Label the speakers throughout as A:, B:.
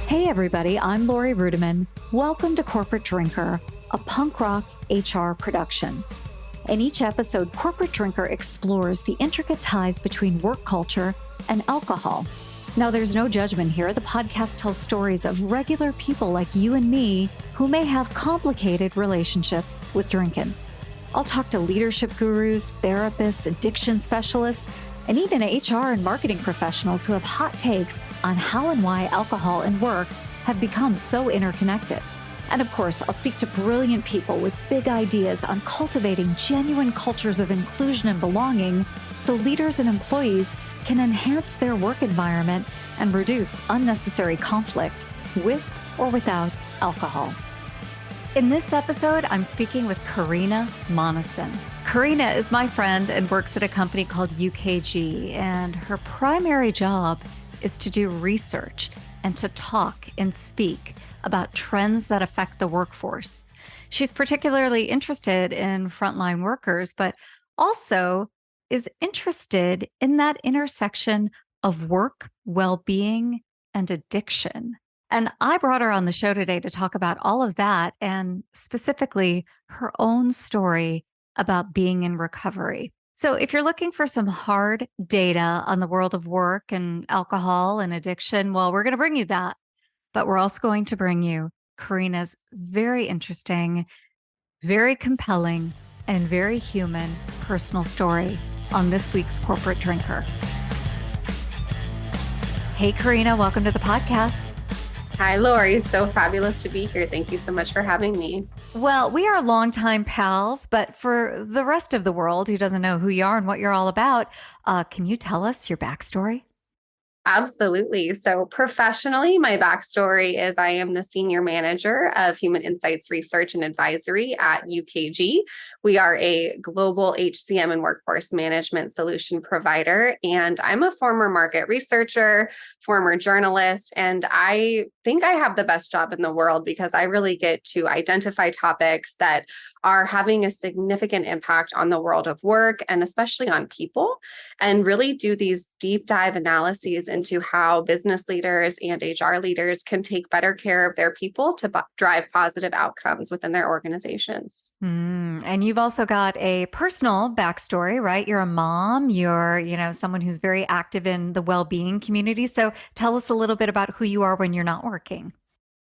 A: Hey everybody, I'm Lori Rudiman. Welcome to Corporate Drinker, a punk rock HR production. In each episode, Corporate Drinker explores the intricate ties between work culture and alcohol. Now, there's no judgment here. The podcast tells stories of regular people like you and me who may have complicated relationships with drinking. I'll talk to leadership gurus, therapists, addiction specialists, and even HR and marketing professionals who have hot takes on how and why alcohol and work have become so interconnected. And of course, I'll speak to brilliant people with big ideas on cultivating genuine cultures of inclusion and belonging so leaders and employees can enhance their work environment and reduce unnecessary conflict with or without alcohol. In this episode, I'm speaking with Karina Monesson. Karina is my friend and works at a company called UKG, and her primary job is to do research and to talk and speak about trends that affect the workforce. She's particularly interested in frontline workers, but also is interested in that intersection of work, well-being, and addiction. And I brought her on the show today to talk about all of that and specifically her own story about being in recovery. So if you're looking for some hard data on the world of work and alcohol and addiction, well, we're going to bring you that. But we're also going to bring you Karina's very interesting, very compelling, and very human personal story on this week's Corporate Drinker. Hey, Karina, welcome to the podcast.
B: Hi, Lori. So fabulous to be here. Thank you so much for having me.
A: Well, we are longtime pals, but for the rest of the world who doesn't know who you are and what you're all about, can you tell us your backstory?
B: Absolutely. So professionally, my backstory is I am the senior manager of human insights research and advisory at UKG. We are a global HCM and workforce management solution provider, and I'm a former market researcher, former journalist, and I think I have the best job in the world because I really get to identify topics that are having a significant impact on the world of work and especially on people, and really do these deep dive analyses into how business leaders and HR leaders can take better care of their people to drive positive outcomes within their organizations.
A: And you've also got a personal backstory, right? You're a mom, you're, someone who's very active in the well-being community. So tell us a little bit about who you are when you're not working.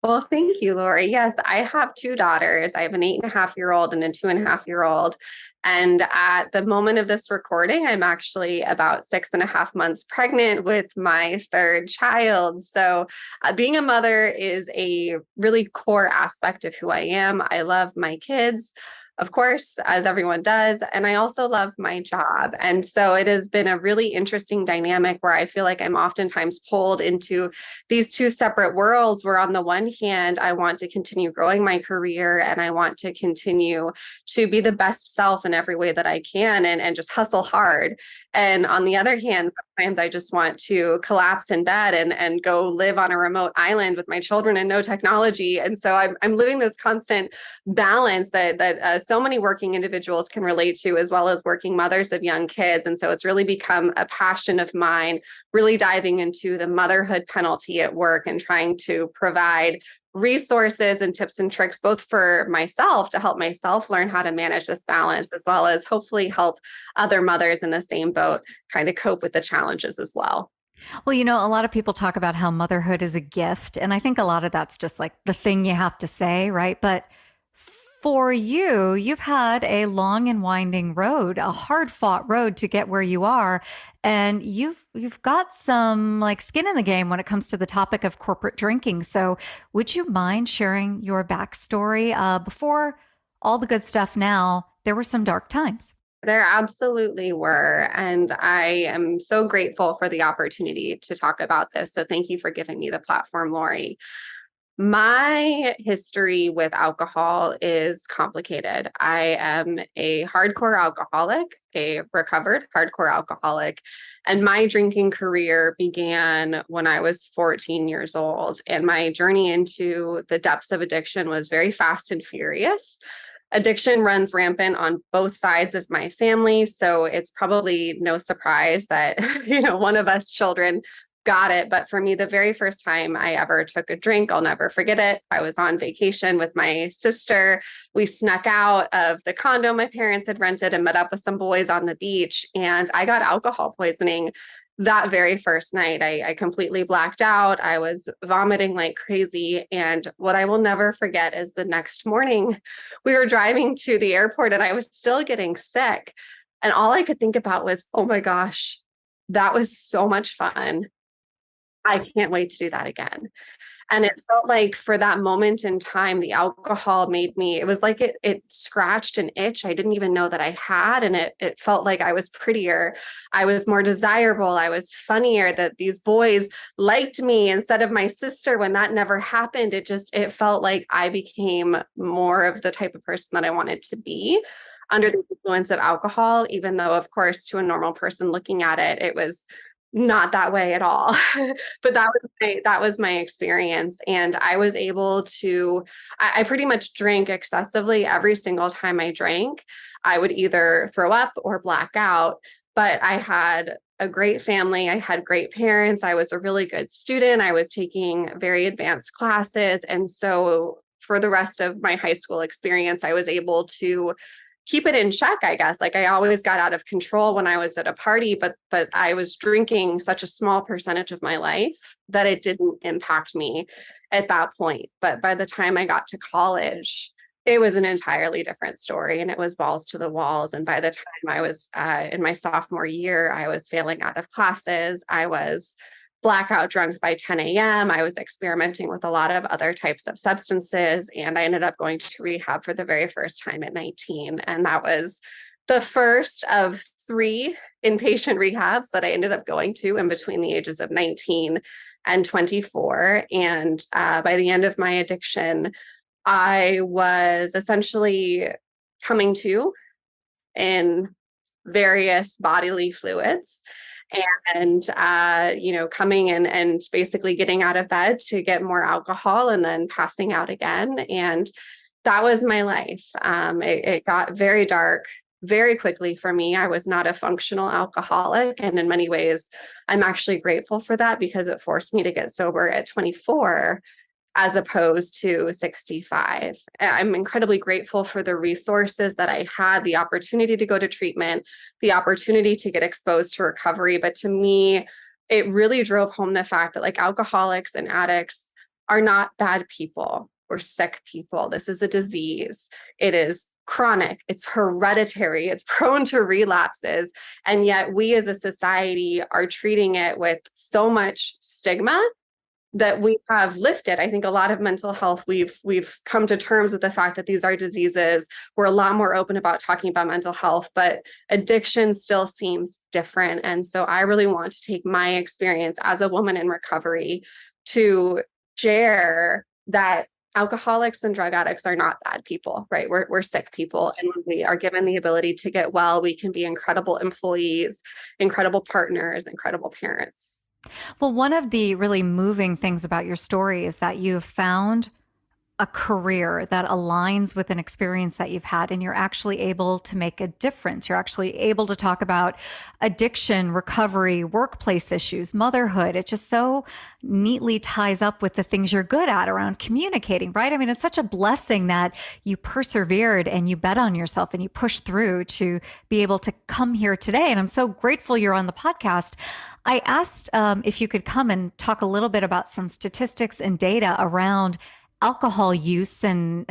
B: Well, thank you, Lori. Yes, I have two daughters. I have an 8.5-year-old and a 2.5-year-old. And at the moment of this recording, I'm actually about 6.5 months pregnant with my third child. So being a mother is a really core aspect of who I am. I love my kids, of course, as everyone does. And I also love my job. And so it has been a really interesting dynamic where I feel like I'm oftentimes pulled into these two separate worlds where on the one hand, I want to continue growing my career and I want to continue to be the best self in every way that I can and just hustle hard. And on the other hand, sometimes I just want to collapse in bed and go live on a remote island with my children and no technology. And so I'm living this constant balance that so many working individuals can relate to, as well as working mothers of young kids. And so it's really become a passion of mine, really diving into the motherhood penalty at work and trying to provide resources and tips and tricks, both for myself to help myself learn how to manage this balance, as well as hopefully help other mothers in the same boat kind of cope with the challenges as well.
A: Well, a lot of people talk about how motherhood is a gift. And I think a lot of that's just like the thing you have to say, right? But for you, you've had a long and winding road, a hard-fought road to get where you are, and you've got some like skin in the game when it comes to the topic of corporate drinking. So, would you mind sharing your backstory? Before all the good stuff now, there were some dark times.
B: There absolutely were. And I am so grateful for the opportunity to talk about this. So thank you for giving me the platform, Lori. My history with alcohol is complicated. I am a hardcore alcoholic, a recovered hardcore alcoholic, and my drinking career began when I was 14 years old. And my journey into the depths of addiction was very fast and furious. Addiction runs rampant on both sides of my family, so it's probably no surprise that, one of us children Got it. But for me, the very first time I ever took a drink, I'll never forget it. I was on vacation with my sister. We snuck out of the condo my parents had rented and met up with some boys on the beach. And I got alcohol poisoning that very first night. I completely blacked out. I was vomiting like crazy. And what I will never forget is the next morning, we were driving to the airport and I was still getting sick. And all I could think about was, oh my gosh, that was so much fun. I can't wait to do that again. And it felt like for that moment in time, the alcohol made me, it was like it scratched an itch I didn't even know that I had. And it felt like I was prettier. I was more desirable. I was funnier, that these boys liked me instead of my sister when that never happened. It felt like I became more of the type of person that I wanted to be under the influence of alcohol, even though, of course, to a normal person looking at it, it was not that way at all. But that was my experience. And I was able to, I pretty much drank excessively every single time I drank. I would either throw up or black out, but I had a great family. I had great parents. I was a really good student. I was taking very advanced classes. And so for the rest of my high school experience, I was able to keep it in check, I guess. Like I always got out of control when I was at a party, but I was drinking such a small percentage of my life that it didn't impact me at that point. But by the time I got to college, it was an entirely different story, and it was balls to the walls. And by the time I was in my sophomore year, I was failing out of classes. I was blackout drunk by 10 a.m. I was experimenting with a lot of other types of substances, and I ended up going to rehab for the very first time at 19. And that was the first of 3 inpatient rehabs that I ended up going to in between the ages of 19 and 24. And by the end of my addiction, I was essentially coming to in various bodily fluids, and coming in and basically getting out of bed to get more alcohol and then passing out again. And that was my life. It got very dark very quickly for me. I was not a functional alcoholic, and in many ways I'm actually grateful for that, because it forced me to get sober at 24 as opposed to 65. I'm incredibly grateful for the resources that I had, the opportunity to go to treatment, the opportunity to get exposed to recovery. But to me, it really drove home the fact that like alcoholics and addicts are not bad people or sick people. This is a disease. It is chronic, it's hereditary, it's prone to relapses. And yet we as a society are treating it with so much stigma that we have lifted. I think a lot of mental health, we've come to terms with the fact that these are diseases. We're a lot more open about talking about mental health, but addiction still seems different. And so I really want to take my experience as a woman in recovery to share that alcoholics and drug addicts are not bad people, right? We're sick people. And when we are given the ability to get well, we can be incredible employees, incredible partners, incredible parents.
A: Well, one of the really moving things about your story is that you've found a career that aligns with an experience that you've had, and you're actually able to make a difference. You're actually able to talk about addiction, recovery, workplace issues, motherhood. It just so neatly ties up with the things you're good at around communicating, right? I mean, it's such a blessing that you persevered and you bet on yourself and you pushed through to be able to come here today. And I'm so grateful you're on the podcast. I asked if you could come and talk a little bit about some statistics and data around alcohol use and,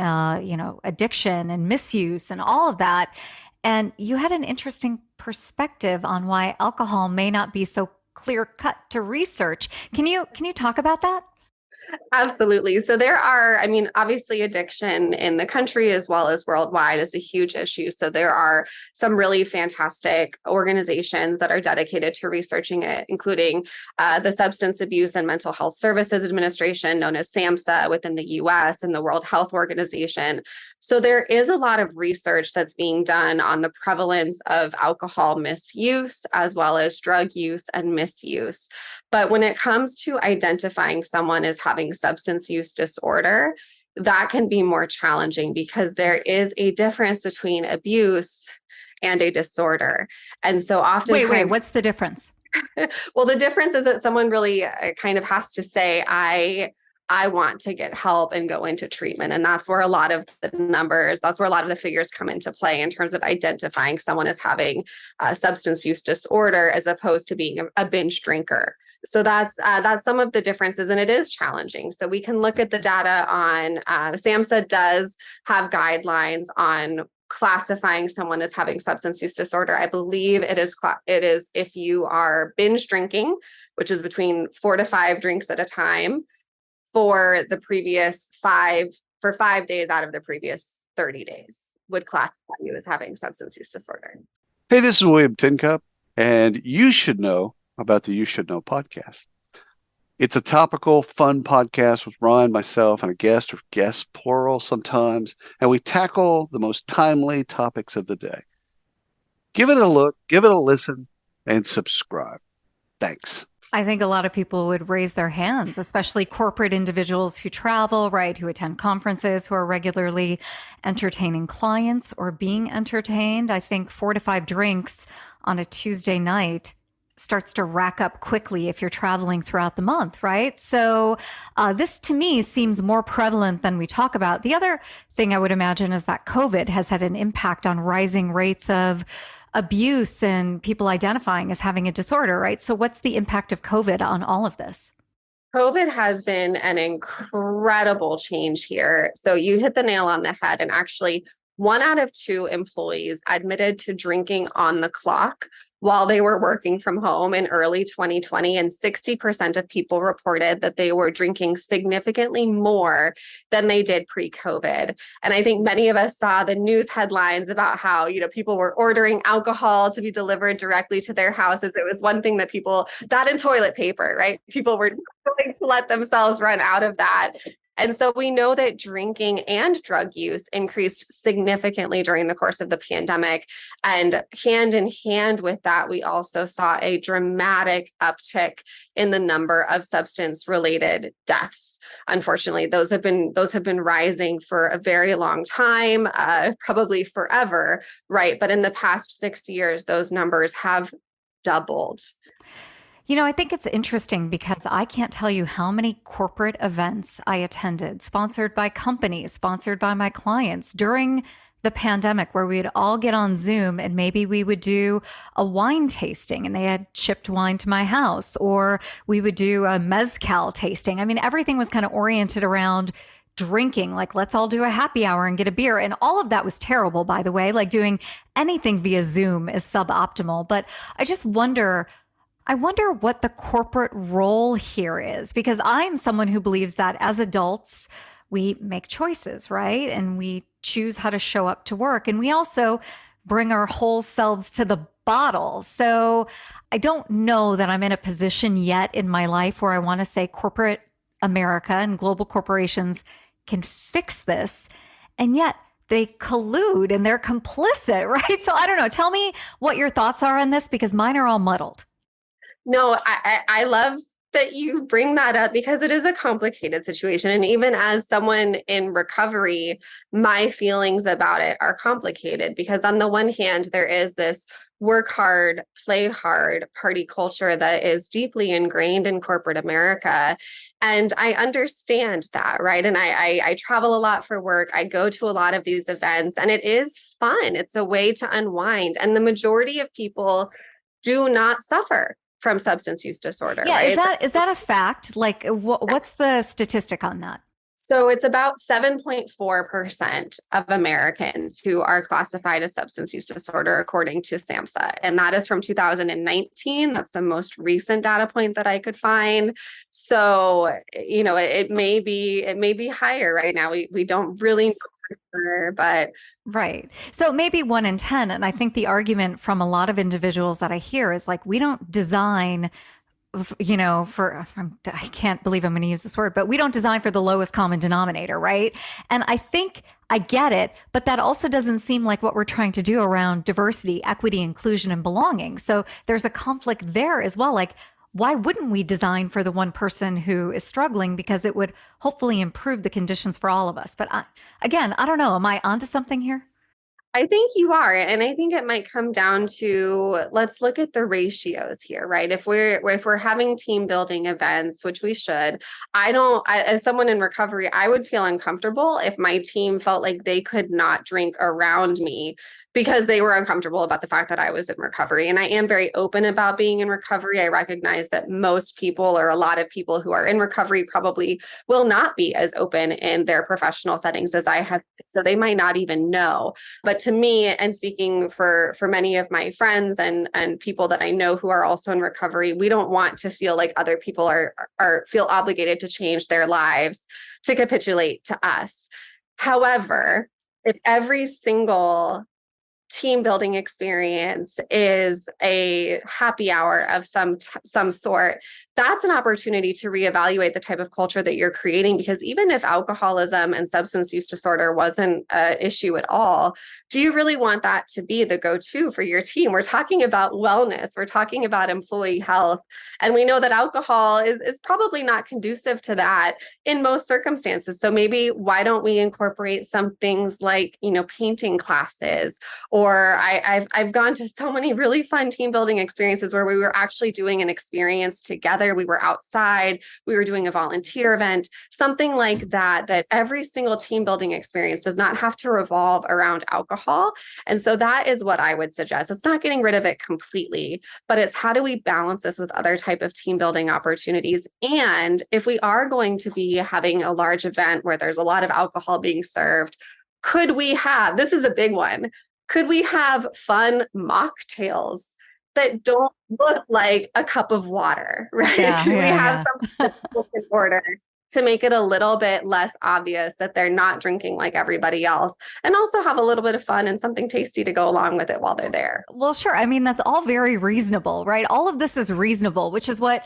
A: addiction and misuse and all of that. And you had an interesting perspective on why alcohol may not be so clear cut to research. Can you talk about that?
B: Absolutely. So there are, obviously addiction in the country as well as worldwide is a huge issue. So there are some really fantastic organizations that are dedicated to researching it, including the Substance Abuse and Mental Health Services Administration, known as SAMHSA within the US, and the World Health Organization. So there is a lot of research that's being done on the prevalence of alcohol misuse as well as drug use and misuse. But when it comes to identifying someone as having substance use disorder, that can be more challenging because there is a difference between abuse and a disorder. And so often,
A: wait, what's the difference?
B: Well, the difference is that someone really kind of has to say, I want to get help and go into treatment. And that's where a lot of the numbers, that's where a lot of the figures come into play in terms of identifying someone as having a substance use disorder as opposed to being a binge drinker. So that's some of the differences, and it is challenging. So we can look at the data on SAMHSA does have guidelines on classifying someone as having substance use disorder. I believe it is if you are binge drinking, which is between 4 to 5 drinks at a time for the previous 5 days out of the previous 30 days, would classify you as having substance use disorder.
C: Hey, this is William Tincup, and you should know about the You Should Know podcast. It's a topical, fun podcast with Ryan, myself, and a guest, or guests plural sometimes, and we tackle the most timely topics of the day. Give it a look, give it a listen, and subscribe. Thanks.
A: I think a lot of people would raise their hands, especially corporate individuals who travel, right, who attend conferences, who are regularly entertaining clients or being entertained. I think 4 to 5 drinks on a Tuesday night starts to rack up quickly if you're traveling throughout the month, right? So this to me seems more prevalent than we talk about. The other thing I would imagine is that COVID has had an impact on rising rates of abuse and people identifying as having a disorder, right? So what's the impact of COVID on all of this?
B: COVID has been an incredible change here. So you hit the nail on the head. And actually, 1 out of 2 employees admitted to drinking on the clock while they were working from home in early 2020, and 60% of people reported that they were drinking significantly more than they did pre-COVID. And I think many of us saw the news headlines about how, people were ordering alcohol to be delivered directly to their houses. It was one thing that that and toilet paper, right? People were going to let themselves run out of that. And so we know that drinking and drug use increased significantly during the course of the pandemic. And hand in hand with that, we also saw a dramatic uptick in the number of substance-related deaths. Unfortunately, those have been rising for a very long time, probably forever, right? But in the past 6 years, those numbers have doubled.
A: I think it's interesting because I can't tell you how many corporate events I attended, sponsored by companies, sponsored by my clients during the pandemic, where we'd all get on Zoom and maybe we would do a wine tasting and they had shipped wine to my house, or we would do a mezcal tasting. I mean, everything was kind of oriented around drinking, like let's all do a happy hour and get a beer. And all of that was terrible, by the way. Like doing anything via Zoom is suboptimal. But I wonder what the corporate role here is, because I'm someone who believes that as adults, we make choices, right? And we choose how to show up to work. And we also bring our whole selves to the bottle. So I don't know that I'm in a position yet in my life where I want to say corporate America and global corporations can fix this. And yet they collude and they're complicit, right? So I don't know. Tell me what your thoughts are on this, because mine are all muddled.
B: No, I love that you bring that up, because it is a complicated situation. And even as someone in recovery, my feelings about it are complicated, because on the one hand, there is this work hard, play hard party culture that is deeply ingrained in corporate America. And I understand that, right? And I travel a lot for work. I go to a lot of these events, and it is fun. It's a way to unwind. And the majority of people do not suffer from substance use disorder.
A: Yeah,
B: right?
A: Is that a fact? Like, what's the statistic on that?
B: So it's about 7.4% of Americans who are classified as substance use disorder, according to SAMHSA. And that is from 2019. That's the most recent data point that I could find. So, it may be higher right now. We don't really know for sure, but
A: right. So maybe 1 in 10. And I think the argument from a lot of individuals that I hear is like, we don't design I can't believe I'm going to use this word, but we don't design for the lowest common denominator, right? And I think I get it, but that also doesn't seem like what we're trying to do around diversity, equity, inclusion, and belonging. So there's a conflict there as well. Like, why wouldn't we design for the one person who is struggling? Because it would hopefully improve the conditions for all of us. But I don't know. Am I onto something here?
B: I think you are. And I think it might come down to, let's look at the ratios here, right? If we're having team building events, which we should, as someone in recovery, I would feel uncomfortable if my team felt like they could not drink around me because they were uncomfortable about the fact that I was in recovery. And I am very open about being in recovery. I recognize that most people, or a lot of people who are in recovery, probably will not be as open in their professional settings as I have. So they might not even know. But to me, and speaking for many of my friends and people that I know who are also in recovery, we don't want to feel like other people are feel obligated to change their lives to capitulate to us. However, if every single team building experience is a happy hour of some sort, that's an opportunity to reevaluate the type of culture that you're creating. Because even if alcoholism and substance use disorder wasn't an issue at all, do you really want that to be the go-to for your team? We're talking about wellness, we're talking about employee health, and we know that alcohol is probably not conducive to that in most circumstances. So maybe why don't we incorporate some things like, painting classes, or I've gone to so many really fun team building experiences where we were actually doing an experience together. We were outside, we were doing a volunteer event, something like that, that every single team building experience does not have to revolve around alcohol. And so that is what I would suggest. It's not getting rid of it completely, but it's how do we balance this with other type of team building opportunities? And if we are going to be having a large event where there's a lot of alcohol being served, could we have, this is a big one, could we have fun mocktails that don't look like a cup of water, right? Could we have something that's in order to make it a little bit less obvious that they're not drinking like everybody else, and also have a little bit of fun and something tasty to go along with it while they're there?
A: Well, sure. I mean, that's all very reasonable, right? All of this is reasonable, which is what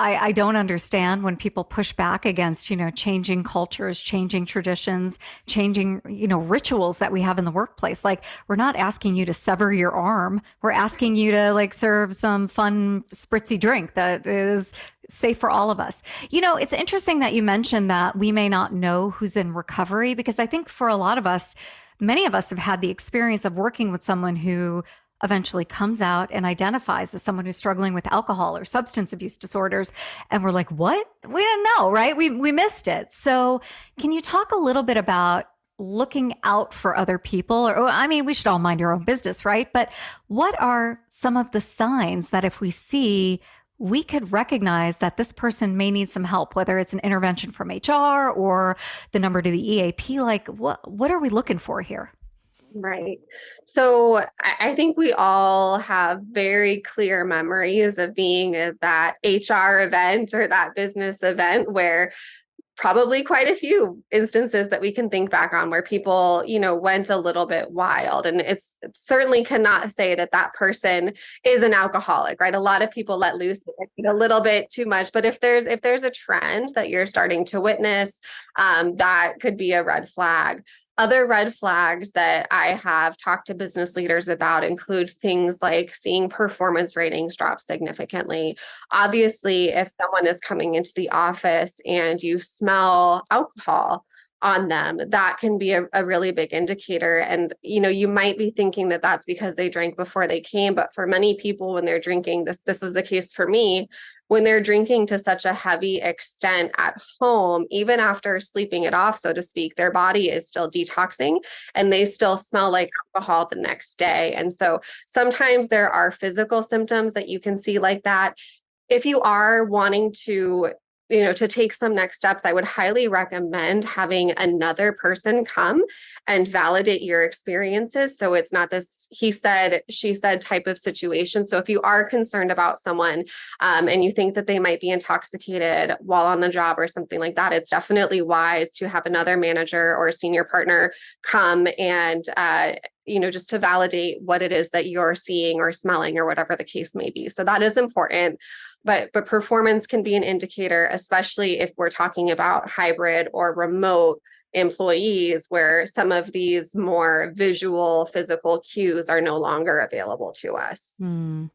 A: I don't understand when people push back against, changing cultures, changing traditions, changing, rituals that we have in the workplace. Like, we're not asking you to sever your arm. We're asking you to serve some fun spritzy drink that is safe for all of us. It's interesting that you mentioned that we may not know who's in recovery, because I think for a lot of us, many of us have had the experience of working with someone who eventually comes out and identifies as someone who's struggling with alcohol or substance abuse disorders. And we're like, what? We didn't know, right? We missed it. So can you talk a little bit about looking out for other people? Or, I mean, we should all mind your own business, right? But what are some of the signs that if we see, we could recognize that this person may need some help, whether it's an intervention from HR or the number to the EAP? Like, what are we looking for here?
B: Right. So I think we all have very clear memories of being at that HR event or that business event where probably quite a few instances that we can think back on where people, went a little bit wild. And it certainly cannot say that that person is an alcoholic, right? A lot of people let loose a little bit too much. But if there's a trend that you're starting to witness, that could be a red flag. Other red flags that I have talked to business leaders about include things like seeing performance ratings drop significantly. Obviously, if someone is coming into the office and you smell alcohol on them, that can be a really big indicator. And, you might be thinking that that's because they drank before they came. But for many people, when they're drinking, this was the case for me, when they're drinking to such a heavy extent at home, even after sleeping it off, so to speak, their body is still detoxing and they still smell like alcohol the next day. And so sometimes there are physical symptoms that you can see like that. If you are wanting to take some next steps, I would highly recommend having another person come and validate your experiences. So it's not this he said, she said type of situation. So if you are concerned about someone and you think that they might be intoxicated while on the job or something like that, it's definitely wise to have another manager or a senior partner come and just to validate what it is that you're seeing or smelling or whatever the case may be. So that is important. But performance can be an indicator, especially if we're talking about hybrid or remote employees, where some of these more visual, physical cues are no longer available to us.
A: I'm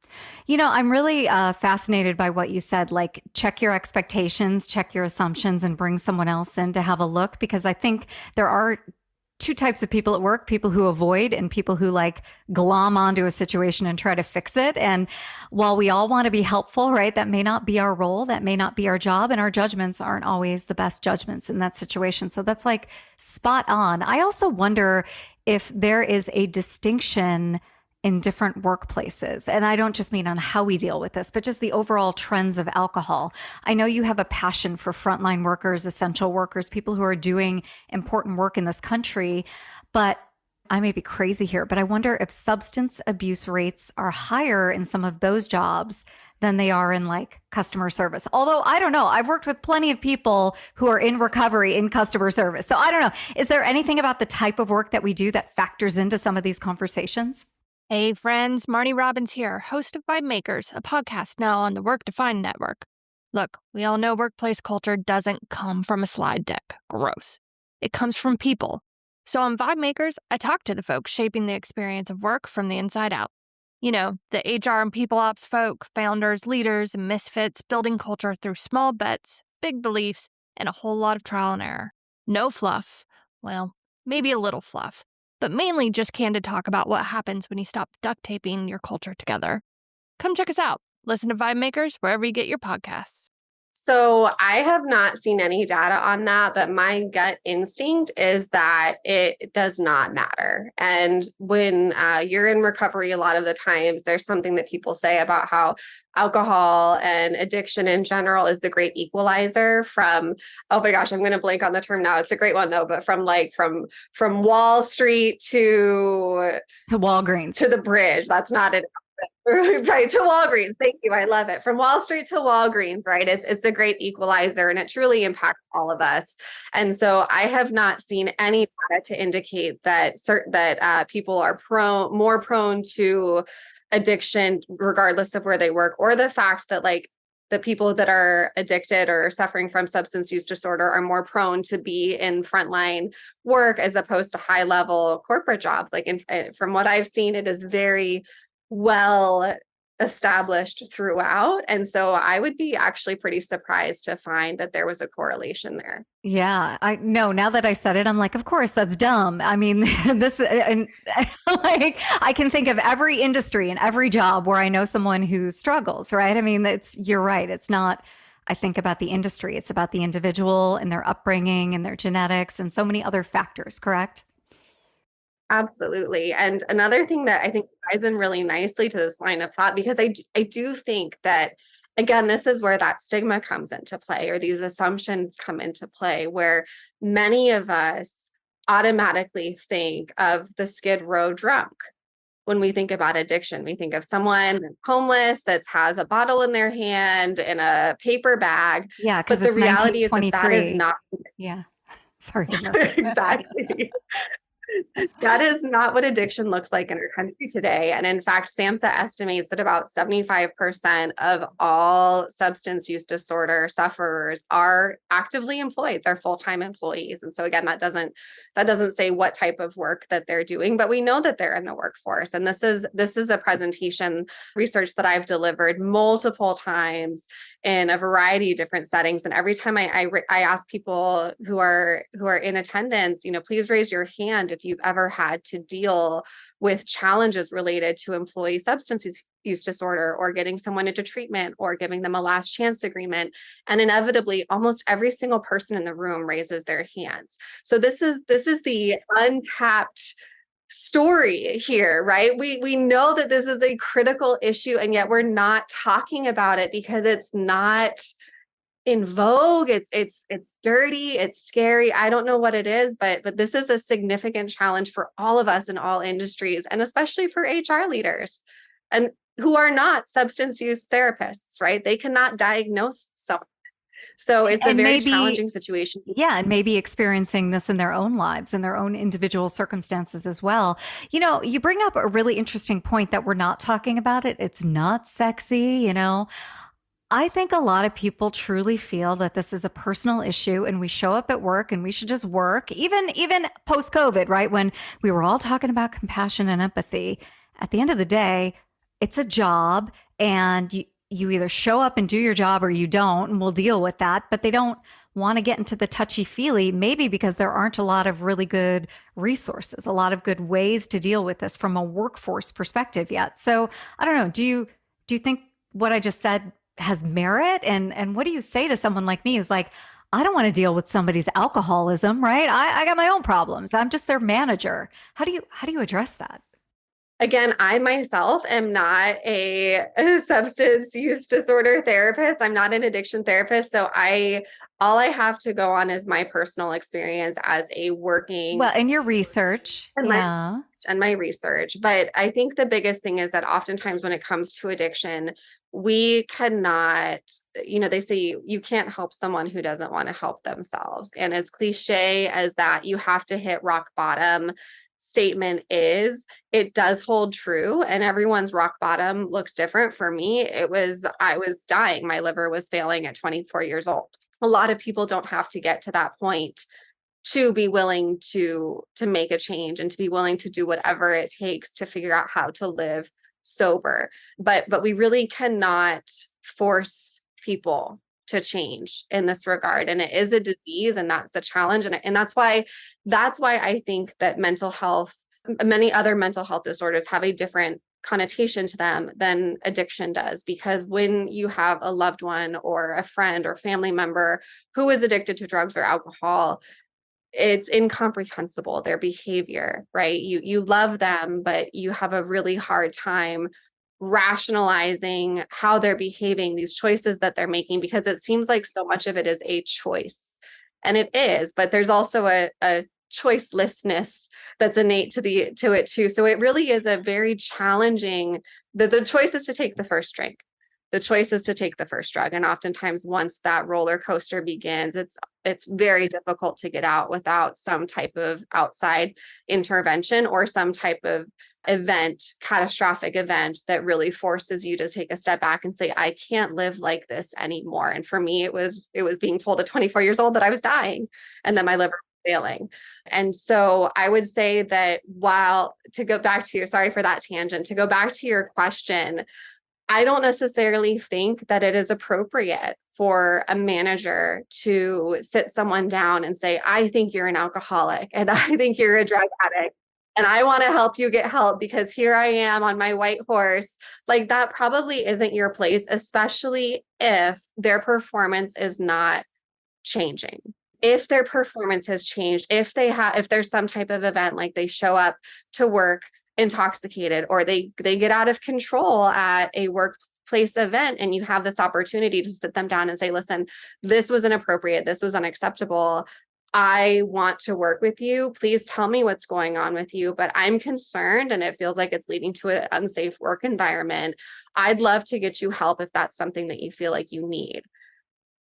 A: really fascinated by what you said, like check your expectations, check your assumptions, and bring someone else in to have a look, because I think there are two types of people at work, people who avoid and people who like glom onto a situation and try to fix it. And while we all want to be helpful, right, that may not be our role, that may not be our job, and our judgments aren't always the best judgments in that situation. So that's like spot on. I also wonder if there is a distinction in different workplaces. And I don't just mean on how we deal with this, but just the overall trends of alcohol. I know you have a passion for frontline workers, essential workers, people who are doing important work in this country. But I may be crazy here, but I wonder if substance abuse rates are higher in some of those jobs than they are in like customer service. Although I don't know, I've worked with plenty of people who are in recovery in customer service. So I don't know. Is there anything about the type of work that we do that factors into some of these conversations?
D: Hey friends, Marnie Robbins here, host of Vibe Makers, a podcast now on the Work Defined Network. Look, we all know workplace culture doesn't come from a slide deck. Gross. It comes from people. So on Vibe Makers, I talk to the folks shaping the experience of work from the inside out. You know, the HR and people ops folk, founders, leaders, and misfits building culture through small bets, big beliefs, and a whole lot of trial and error. No fluff. Well, maybe a little fluff. But mainly just candid talk about what happens when you stop duct taping your culture together. Come check us out. Listen to Vibe Makers wherever you get your podcasts.
B: So I have not seen any data on that, but my gut instinct is that it does not matter. And when you're in recovery, a lot of the times there's something that people say about how alcohol and addiction in general is the great equalizer from, oh my gosh, I'm going to blank on the term now. It's a great one though, but from Wall Street to
A: Walgreens
B: to the bridge. That's not it. Right, to Walgreens. Thank you. I love it. From Wall Street to Walgreens, right? It's a great equalizer and it truly impacts all of us. And so I have not seen any data to indicate that people are more prone to addiction regardless of where they work, or the fact that like the people that are addicted or suffering from substance use disorder are more prone to be in frontline work as opposed to high level corporate jobs. Like from what I've seen, it is very well established throughout. And so I would be actually pretty surprised to find that there was a correlation there.
A: Yeah, I know. Now that I said it, I'm like, of course, that's dumb. I mean, this, and like, I can think of every industry and every job where I know someone who struggles, right? I mean, you're right. It's not, I think about the industry, it's about the individual and their upbringing and their genetics and so many other factors, correct?
B: Absolutely. And another thing that I think ties in really nicely to this line of thought, because I do think that, again, this is where that stigma comes into play, or these assumptions come into play, where many of us automatically think of the Skid Row drunk. When we think about addiction, we think of someone homeless that has a bottle in their hand and a paper bag.
A: Yeah, because
B: the reality is that is not.
A: Yeah. Sorry.
B: Exactly. That is not what addiction looks like in our country today. And in fact, SAMHSA estimates that about 75% of all substance use disorder sufferers are actively employed. They're full-time employees. And so again, that doesn't say what type of work that they're doing, but we know that they're in the workforce. And this is a presentation research that I've delivered multiple times in a variety of different settings. And every time I ask people who are in attendance, please raise your hand if you've ever had to deal with challenges related to employee substance use disorder, or getting someone into treatment, or giving them a last chance agreement. And inevitably, almost every single person in the room raises their hands. So this is the untapped story here, right? We know that this is a critical issue, and yet we're not talking about it because it's not in vogue. It's dirty, it's scary. I don't know what it is, but this is a significant challenge for all of us in all industries, and especially for HR leaders and who are not substance use therapists, right? They cannot diagnose someone. So it's a very challenging situation.
A: Yeah, and maybe experiencing this in their own lives and their own individual circumstances as well. You bring up a really interesting point that we're not talking about it. It's not sexy, I think a lot of people truly feel that this is a personal issue, and we show up at work and we should just work, even post-COVID, right? When we were all talking about compassion and empathy. At the end of the day, it's a job, and you either show up and do your job or you don't, and we'll deal with that. But they don't want to get into the touchy-feely, maybe because there aren't a lot of really good resources, a lot of good ways to deal with this from a workforce perspective yet. So I don't know. Do you think what I just said has merit? And what do you say to someone like me who's like, I don't want to deal with somebody's alcoholism, right? I got my own problems. I'm just their manager. How do you address that?
B: Again, I myself am not a substance use disorder therapist. I'm not an addiction therapist. So all I have to go on is my personal experience as a working
A: Well, in your research,
B: and
A: yeah.
B: my research. But I think the biggest thing is that oftentimes when it comes to addiction, we cannot, they say you can't help someone who doesn't want to help themselves. And as cliche as that, you have to hit rock bottom statement is, it does hold true, and everyone's rock bottom looks different. For me, I was dying. My liver was failing at 24 years old. A lot of people don't have to get to that point to be willing to make a change and to be willing to do whatever it takes to figure out how to live sober. But we really cannot force people to change in this regard. And it is a disease, and that's the challenge. And that's why I think that mental health, many other mental health disorders have a different connotation to them than addiction does, because when you have a loved one or a friend or family member who is addicted to drugs or alcohol, it's incomprehensible, their behavior, right? You love them, but you have a really hard time rationalizing how they're behaving, these choices that they're making, because it seems like so much of it is a choice. And it is, but there's also a choicelessness that's innate to it too. So it really is a very challenging, the choice is to take the first drink. The choice is to take the first drug. And oftentimes once that roller coaster begins, it's very difficult to get out without some type of outside intervention or some type of catastrophic event that really forces you to take a step back and say, I can't live like this anymore. And for me, it was being told at 24 years old that I was dying and that my liver was failing. And so I would say that sorry for that tangent, to go back to your question, I don't necessarily think that it is appropriate for a manager to sit someone down and say, I think you're an alcoholic and I think you're a drug addict, and I want to help you get help because here I am on my white horse. Like, that probably isn't your place, especially if their performance is not changing. If their performance has changed, if there's some type of event, like they show up to work intoxicated, or they get out of control at a workplace event, and you have this opportunity to sit them down and say, listen, this was inappropriate, this was unacceptable, I want to work with you, please tell me what's going on with you, but I'm concerned and it feels like it's leading to an unsafe work environment. I'd love to get you help if that's something that you feel like you need.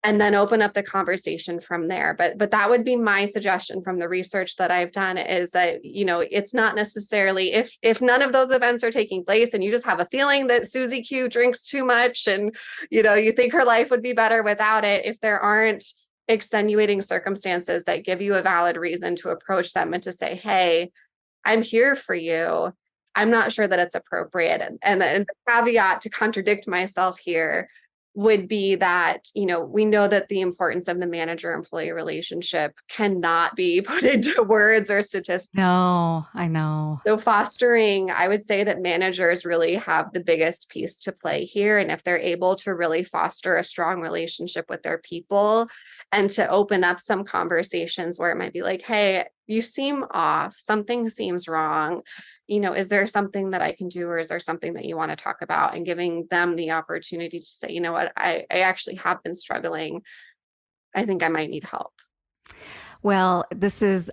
B: And then open up the conversation from there. But that would be my suggestion from the research that I've done, is that, it's not necessarily, if none of those events are taking place and you just have a feeling that Susie Q drinks too much and, you think her life would be better without it, if there aren't extenuating circumstances that give you a valid reason to approach them and to say, hey, I'm here for you, I'm not sure that it's appropriate. And the caveat to contradict myself here would be that, we know that the importance of the manager-employee relationship cannot be put into words or statistics.
A: No, I know.
B: So fostering, I would say that managers really have the biggest piece to play here. And if they're able to really foster a strong relationship with their people and to open up some conversations where it might be like, hey, you seem off, something seems wrong. Is there something that I can do, or is there something that you want to talk about? And giving them the opportunity to say, you know what, I actually have been struggling. I think I might need help.
A: Well, this is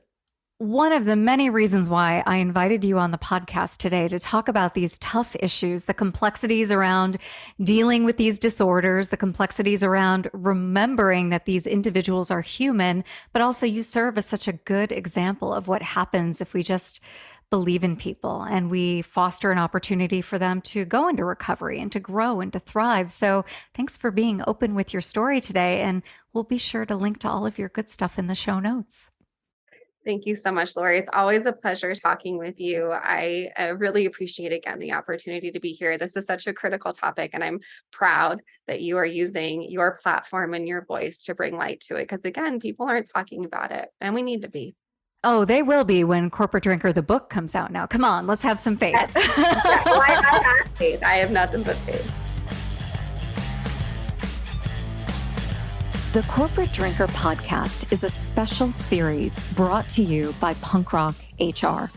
A: one of the many reasons why I invited you on the podcast today to talk about these tough issues, the complexities around dealing with these disorders, the complexities around remembering that these individuals are human, but also you serve as such a good example of what happens if we just believe in people and we foster an opportunity for them to go into recovery and to grow and to thrive. So thanks for being open with your story today. And we'll be sure to link to all of your good stuff in the show notes.
B: Thank you so much, Lori. It's always a pleasure talking with you. I really appreciate, again, the opportunity to be here. This is such a critical topic, and I'm proud that you are using your platform and your voice to bring light to it. Because again, people aren't talking about it, and we need to be.
A: Oh, they will be when Corporate Drinker, the book, comes out now. Come on, let's have some faith.
B: Yeah, well, I have faith. I have nothing but faith.
A: The Corporate Drinker podcast is a special series brought to you by Punk Rock HR.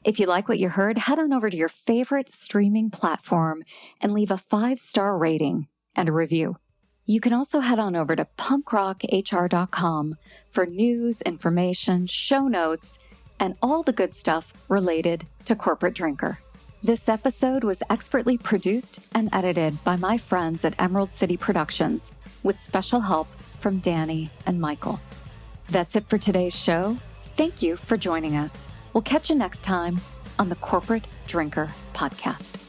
A: If you like what you heard, head on over to your favorite streaming platform and leave a 5-star rating and a review. You can also head on over to punkrocktr.com for news, information, show notes, and all the good stuff related to Corporate Drinker. This episode was expertly produced and edited by my friends at Emerald City Productions with special help from Danny and Michael. That's it for today's show. Thank you for joining us. We'll catch you next time on the Corporate Drinker podcast.